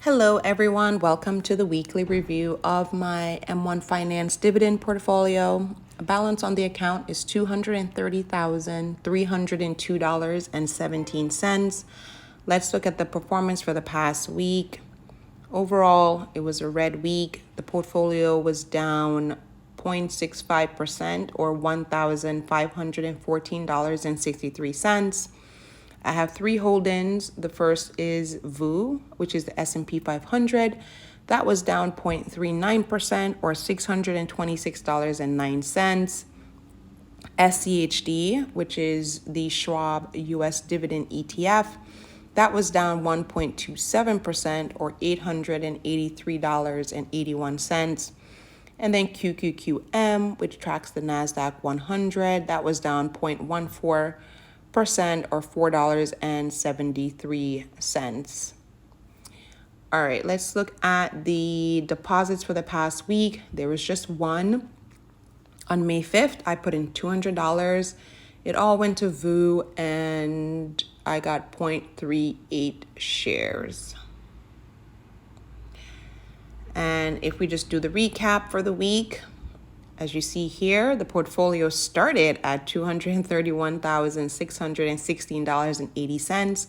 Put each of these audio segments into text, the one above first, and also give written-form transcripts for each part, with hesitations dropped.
Hello everyone, welcome to the weekly review of my M1 Finance dividend portfolio. Balance on the account is $230,302.17. Let's look at the performance for the past week. Overall, it was a red week. The portfolio was down 0.65% or $1,514.63. I have three holdings. The first is VU, which is the S&P 500. That was down 0.39% or $626.09. SCHD, which is the Schwab US Dividend ETF. That was down 1.27% or $883.81. And then QQQM, which tracks the NASDAQ 100, that was down 0.14% or $4.73. All right, let's look at the deposits for the past week. There was just one. On May 5th, I put in $200. It all went to VU and I got 0.38 shares. And if we just do the recap for the week, as you see here, the portfolio started at $231,616.80.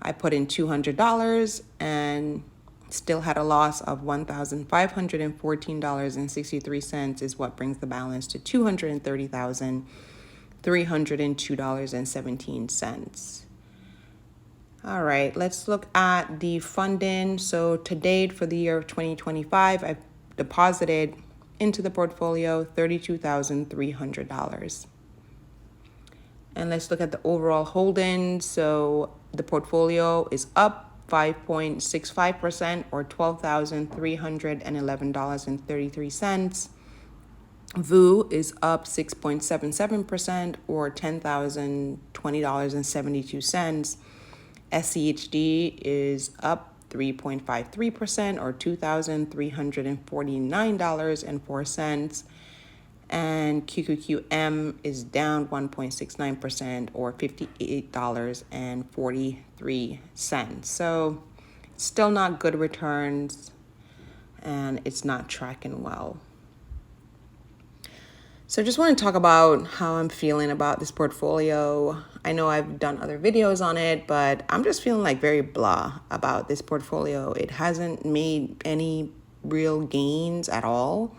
I put in $200 and still had a loss of $1,514.63 is what brings the balance to $230,302.17. All right, let's look at the funding. So to date for the year of 2025, I've deposited into the portfolio $32,300. And let's look at the overall holdings. So the portfolio is up 5.65% or $12,311.33. VU is up 6.77% or $10,020.72. SCHD is up 3.53% or $2,349.04. And QQQM is down 1.69% or $58.43. So still not good returns and it's not tracking well. So just want to talk about how I'm feeling about this portfolio. I know I've done other videos on it, but I'm just feeling like very blah about this portfolio. It hasn't made any real gains at all.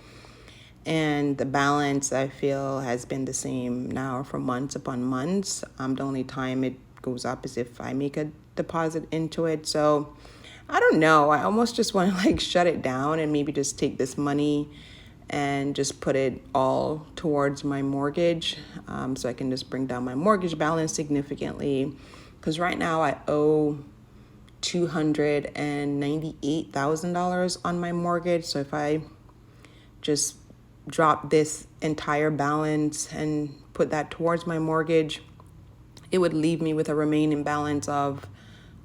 And the balance, I feel, has been the same now for months upon months. The only time it goes up is if I make a deposit into it. So I don't know. I almost just want to shut it down and maybe just take this money and just put it all towards my mortgage, so I can just bring down my mortgage balance significantly. Because right now I owe $298,000 on my mortgage. So if I just drop this entire balance and put that towards my mortgage, it would leave me with a remaining balance of,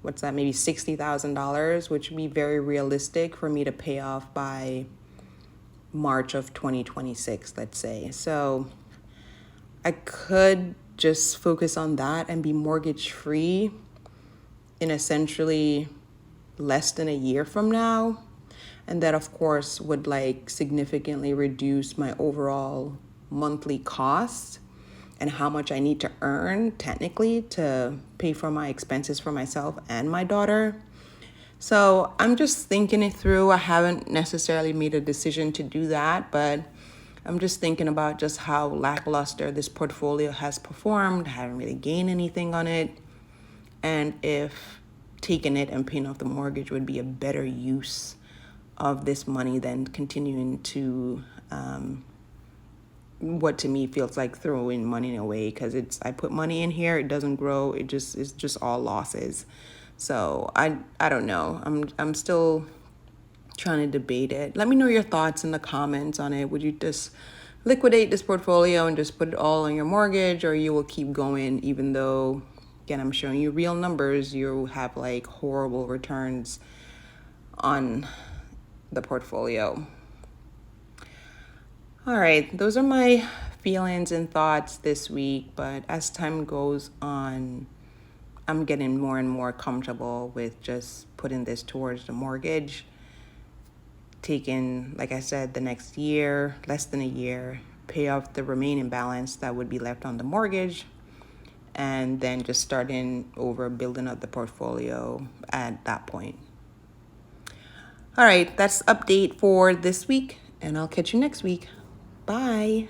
maybe $60,000, which would be very realistic for me to pay off by March of 2026, let's say. So I could just focus on that and be mortgage free in essentially less than a year from now. And that, of course, would significantly reduce my overall monthly costs and how much I need to earn technically to pay for my expenses for myself and my daughter. So I'm just thinking it through. I haven't necessarily made a decision to do that, but I'm just thinking about just how lackluster this portfolio has performed. I haven't really gained anything on it. And if taking it and paying off the mortgage would be a better use of this money than continuing to what to me feels like throwing money away, because I put money in here, it doesn't grow, it's just all losses. So I don't know. I'm still trying to debate it. Let me know your thoughts in the comments on it. Would you just liquidate this portfolio and just put it all on your mortgage, or you will keep going even though, again, I'm showing you real numbers, you have horrible returns on the portfolio. All right, those are my feelings and thoughts this week, but as time goes on, I'm getting more and more comfortable with just putting this towards the mortgage, taking, like I said, the next year, less than a year, pay off the remaining balance that would be left on the mortgage, and then just starting over building up the portfolio at that point. All right, that's update for this week, and I'll catch you next week. Bye.